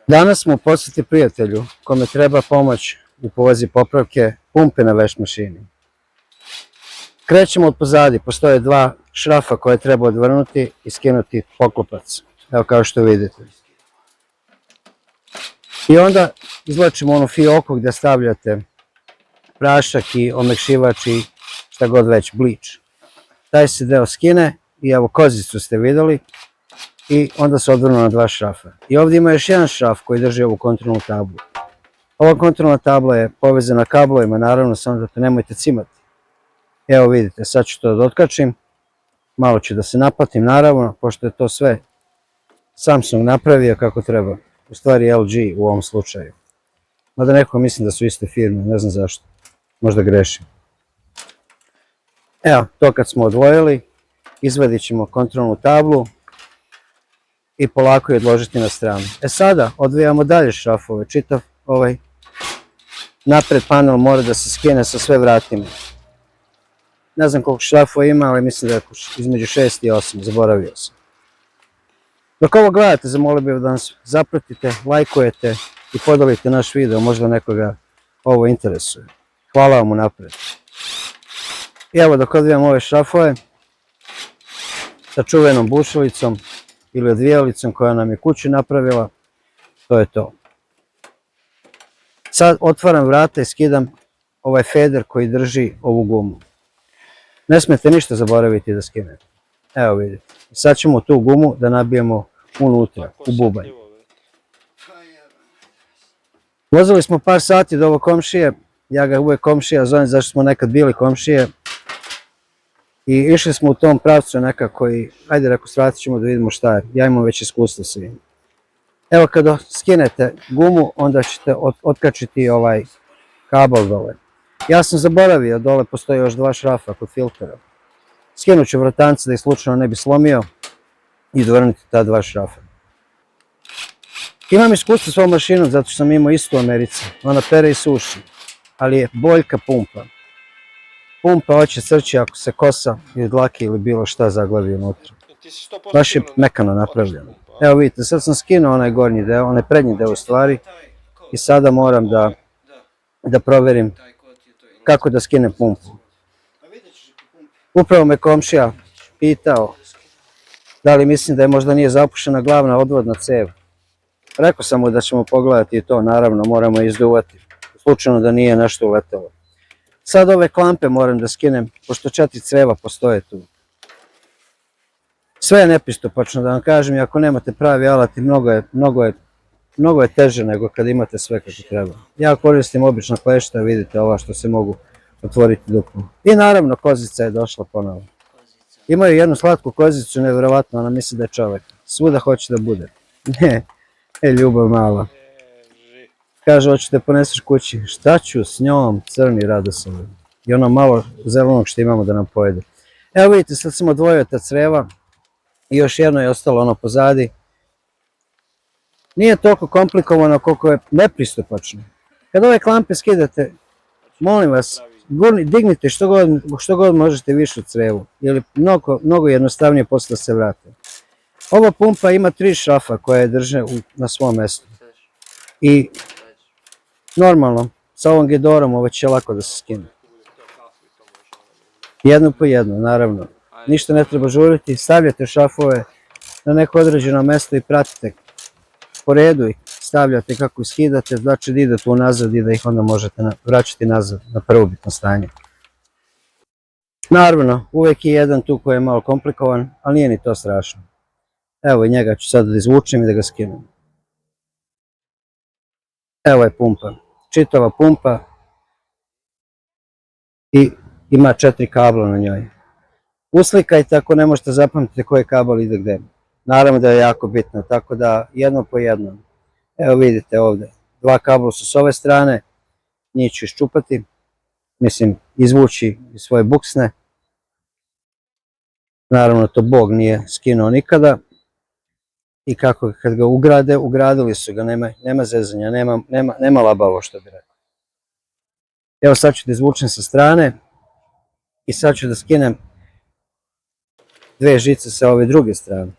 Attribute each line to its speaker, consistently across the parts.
Speaker 1: Danas smo u posjeti prijatelju kome treba pomoć u povozi popravke pumpe na veš mašini. Krećemo od pozadi, postoje dva šrafa koje treba odvrnuti i skinuti poklopac. Evo kao što vidite. I onda izvlačimo onu fioku gdje stavljate prašak i omekšivač i šta god već, blič. Taj se deo skine i evo kozicu ste vidjeli i onda se odvrnu na dva šrafa. I ovdje ima još jedan šraf koji drži ovu kontrolnu tablu. Ova kontrolna tabla je povezana kablovima, naravno samo da to nemojte cimati. Evo vidite, sad ću to da otkačim, malo ću da se naplatim naravno, pošto je to sve Samsung napravio kako treba, u stvari LG u ovom slučaju. Mada neko mislim da su iste firme, ne znam zašto, možda grešim. Evo, to kad smo odvojili, izvadit ćemo kontrolnu tablu i polako je odložiti na stranu. Sada odvijamo dalje šrafove, čitav ovaj napred panel mora da se skine sa sve vratima. Ne znam koliko šrafova ima, ali mislim da je između 6 i 8, zaboravio sam. Dok ovo gledate, zamolio bih da nas zapratite, lajkujete i podelite naš video, možda nekoga ovo interesuje. Hvala vam unapred. I evo dok odvijam ove šrafove sa čuvenom bušalicom ili odvijalicom koja nam je kuću napravila, to je to. Sad otvaram vrata i skidam ovaj feder koji drži ovu gumu. Ne smijete ništa zaboraviti da skinete. Evo vidite. Sad ćemo tu gumu da nabijemo unutra, u bubanj. Vozili smo par sati do ovog komšije, ja ga uvijek komšija zovem zašto smo nekad bili komšije. I išli smo u tom pravcu nekako i ajde reko svratit ćemo da vidimo šta je, ja imam već iskustvo s njim. Evo kada skinete gumu onda ćete otkačiti ovaj kabel dole. Ja sam zaboravio, dole postoji još dva šrafa kod filtera. Skinut ću vratance da ih slučajno ne bi slomio i dovrnuti ta dva šrafa. Imam iskustvo s ovom mašinom zato što sam imao istu u Americi. Ona pere i suši, ali je boljka pumpa. Pumpa hoće crći ako se kosa ili dlake ili bilo šta zaglavi unutra. Baš je mekano napravljeno. Evo vidite, sad sam skinuo onaj gornji deo, onaj prednji deo u stvari i sada moram da proverim kako da skinem pumpu. Upravo me komšija pitao da li mislim da je možda nije zapušena glavna odvodna cev. Rekao sam mu da ćemo pogledati i to, naravno moramo izduvati, slučajno da nije nešto uletelo. Sad ove klampe moram da skinem, pošto 4 creva postoje tu. Sve je nepristupačno da vam kažem i ako nemate pravi alat i mnogo je teže nego kad imate sve kako treba. Ja koristim obično klešta, vidite ova što se mogu otvoriti duplo. I naravno kozica je došla ponovo. Imaju jednu slatku kozicu, nevjerovatno, ona misli da je čovjek. Svuda hoće da bude. Ne, ljubav mala. Kaže, hoćeš da poneseš kući. Šta ću s njom, crni radosovi. I ono malo zelenog što imamo da nam pojede. Evo vidite, sad sam odvojio ta creva i još jedno je ostalo ono pozadi. Nije toliko komplikovano koliko je nepristupačno. Kad ove klampe skidate, molim vas, dignite što god možete više u crevu, jer je mnogo jednostavnije posle da se vrate. Ova pumpa ima 3 šrafa koje drže na svom mjestu. I normalno, sa ovom gedorom ovo će lako da se skine. Jedno po jedno, naravno. Ništa ne treba žuriti, stavljate šrafove na neko određeno mjesto i pratite po redu ih stavljate kako ih skidate, znači da idete unazad i da ih onda možete vraćati nazad na prvobitno stanje. Naravno, uvijek je jedan tu koji je malo komplikovan, ali nije ni to strašno. Evo i njega ću sad da izvučem i da ga skinem. Evo je pumpa, čitava pumpa i ima 4 kabla na njoj. Uslikajte ako ne možete zapamtiti koji kabel ide gde. Naravno da je jako bitno, tako da jedno po jedno. Evo vidite ovdje, 2 kabla su s ove strane, njih ću iščupati, mislim izvući iz svoje buksne. Naravno to Bog nije skinuo nikada. I kako kad ga ugrade, ugradili su ga, nema zezanja, nema labavo što bi rekao. Evo sad ću da izvučem sa strane i sad ću da skinem 2 žice sa ove druge strane.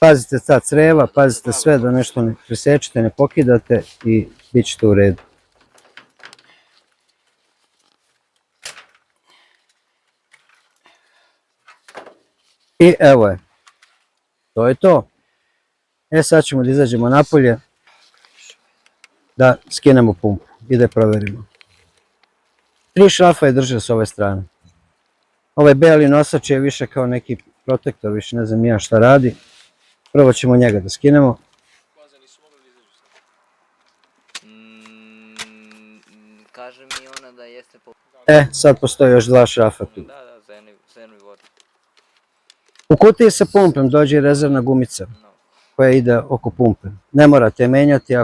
Speaker 1: Pazite ta creva, pazite sve da nešto ne presečete, ne pokidate i bit ćete u redu. I evo je. To je to. Sad ćemo da izađemo napolje, da skinemo pumpu i da je proverimo. 3 šrafa je drže s ove strane. Ovaj beli nosač je više kao neki protektor, više ne znam ni ja šta radi. Prvo ćemo njega da skinemo.
Speaker 2: Kaže mi ona da jeste po...
Speaker 1: Sad postoji još 2 šrafa tu.
Speaker 2: Da, za jednu vodu.
Speaker 1: U kutiji sa pumpom dođe i rezervna gumica koja ide oko pumpe. Ne morate je menjati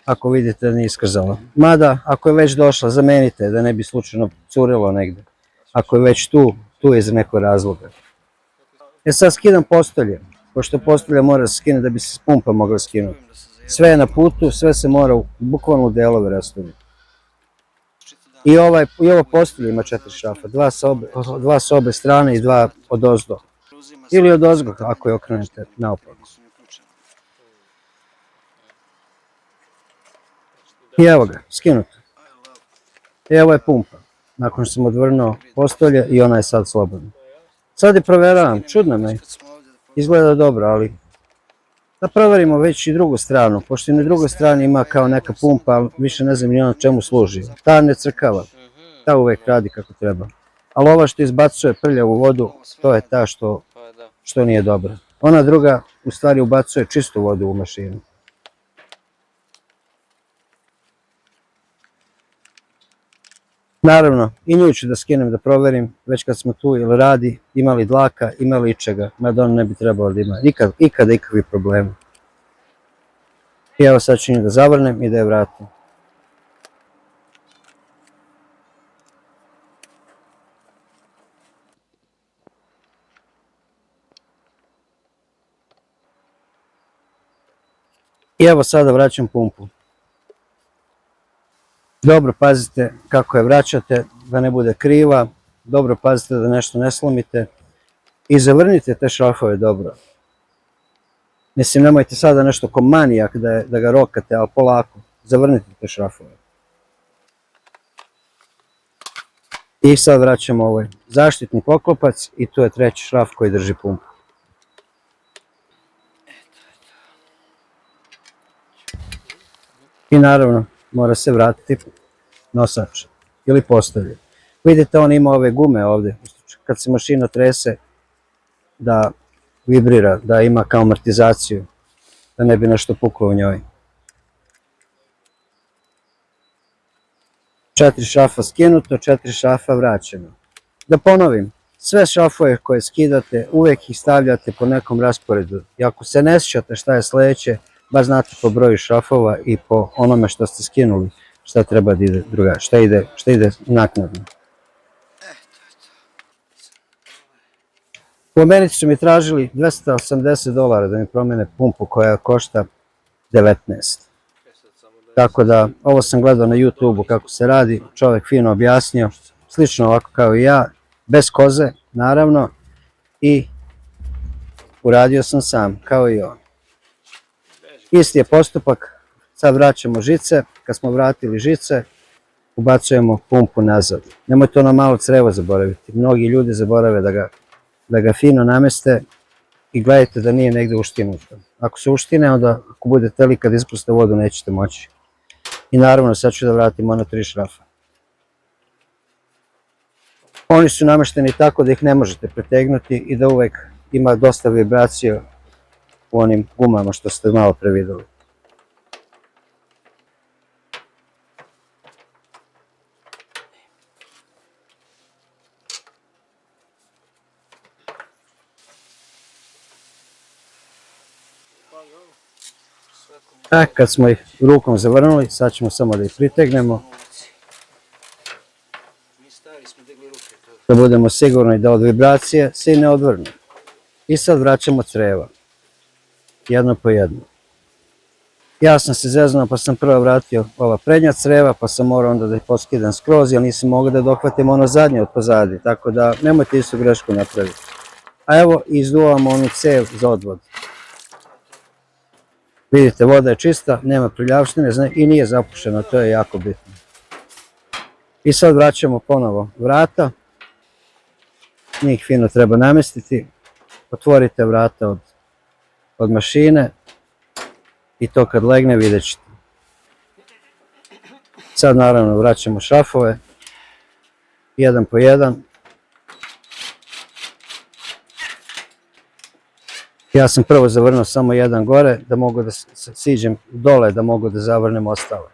Speaker 1: ako vidite da nije iskrzala. Mada, ako je već došla, zamenite je da ne bi slučajno curilo negde. Ako je već tu je iz nekog razloga. Sad skidam postolje, pošto postolje mora se skinuti da bi se pumpa mogla skinuti. Sve je na putu, sve se mora bukvalno u delove rastaviti. I ovo postolje ima 4 šrafa, 2 sa obe strane i 2 od ozdo. Ili od ozgo ako je okrenete naopako. I evo ga, skinuto. I evo je pumpa. Nakon što sam odvrnuo postolje i ona je sad slobodna. Sad je proveravam, čudno me. Izgleda dobro, ali da proverimo već i drugu stranu, pošto i na drugoj strani ima kao neka pumpa, ali više ne znam ni ono čemu služi. Ta ne crkava, ta uvek radi kako treba. Ali ova što izbacuje prljavu vodu, to je ta što nije dobra. Ona druga u stvari ubacuje čistu vodu u mašinu. Naravno, i nju ću da skinem da proverim, već kad smo tu ili radi, ima li dlaka, ima li ičega, mada on ne bi trebalo da ima ikada ikakvi problema. I evo sad ću nju da zavrnem i da je vratim. I evo sada vraćam pumpu. Dobro pazite kako je vraćate, da ne bude kriva, dobro pazite da nešto ne slomite i zavrnite te šrafove dobro. Mislim, nemojte sada nešto ko manijak da ga rokate, ali polako, zavrnite te šrafove. I sad vraćamo ovaj zaštitni poklopac i tu je 3. šraf koji drži pumpu. I naravno, mora se vratiti nosač ili postolje. Vidite, on ima ove gume ovde, kad se mašina trese da vibrira, da ima kao amortizaciju, da ne bi nešto puklo u njoj. 4 šrafa skinuto, 4 šrafa vraćeno. Da ponovim, sve šrafove koje skidate, uvek ih stavljate po nekom rasporedu. I ako se ne sjećate šta je sledeće, bar znate po broju šrafova i po onome što ste skinuli, šta treba da ide drugačije, šta ide naknadno. U Americi su mi tražili $280 da mi promene pumpu koja košta 19. Tako da, ovo sam gledao na YouTube-u kako se radi, čovjek fino objasnio, slično ovako kao i ja, bez koze, naravno, i uradio sam sam, kao i on. Isti je postupak, sad vraćamo žice, kad smo vratili žice, ubacujemo pumpu nazad. Nemojte ono malo crevo zaboraviti, mnogi ljudi zaborave da ga fino nameste i gledajte da nije negde uštinuto. Ako se uštine, onda ako bude teli kad ispuste vodu nećete moći. I naravno sad ću da vratim ono 3 šrafa. Oni su namešteni tako da ih ne možete pretegnuti i da uvek ima dosta vibracije u onim gumama što ste malo pre videli. Kad smo ih rukom zavrnuli, sad ćemo samo da ih pritegnemo. Da budemo sigurni da od vibracije se ne odvrnu. I sad vraćamo creva. Jedno po jedno. Ja sam se zeznuo pa sam prvo vratio ova prednja creva, pa sam morao onda da ih poskidam skroz, jer nisam mogao da dohvatim ono zadnje od pozadi, tako da nemojte istu grešku napraviti. A evo izduvamo onu cev za odvod. Vidite, voda je čista, nema prljavštine i nije zapušena, to je jako bitno. I sad vraćamo ponovo vrata. Njih fino treba namestiti. Otvorite vrata od mašine i to kad legne vidjet ćete. Sad naravno vraćamo šrafove, jedan po jedan. Ja sam prvo zavrnuo samo jedan gore, da mogu da siđem dole, da mogu da zavrnem ostale.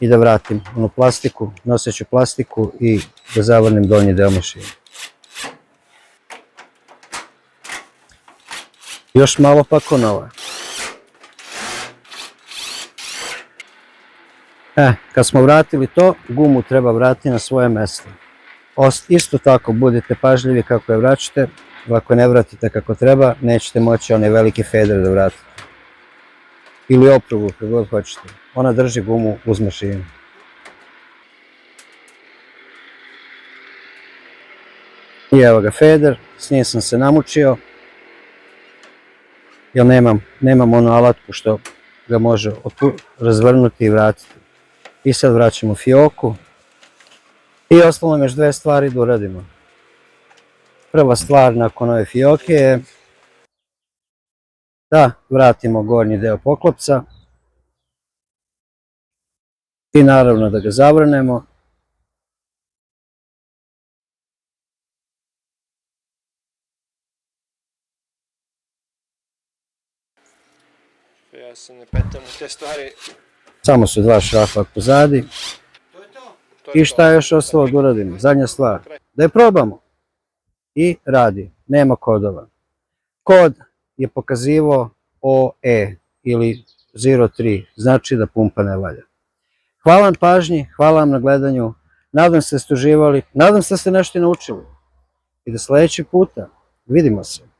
Speaker 1: I da vratim onu plastiku, noseću plastiku i da zavrnem donji deo mašine. Još malo pa ko nova. Kad smo vratili to, gumu treba vratiti na svoje mjesto. Isto tako budite pažljivi kako je vraćate, ako ne vratite kako treba, nećete moći onaj veliki feder da vratite. Ili oprugu, kako god hoćete. Ona drži gumu uz mašinu. I evo ga feder, s njim sam se namučio, jer nemam onu alatku što ga može razvrnuti i vratiti. I sad vraćamo fioku. I ostalo nam još dve stvari da uradimo. Prva stvar nakon ove fioke je da vratimo gornji deo poklopca i naravno da ga zavrnemo.
Speaker 3: Ja se ne petam u te stvari.
Speaker 1: Samo su dva šrafa pozadi. I šta je još ostalo da uradimo? Zadnja stvar. Da je probamo. I radi. Nema kodova. Kod je pokazivao OE ili 03. Znači da pumpa ne valja. Hvala vam pažnji, hvala vam na gledanju. Nadam se da ste uživali. Nadam se da ste nešto naučili. I da sljedeći puta vidimo se.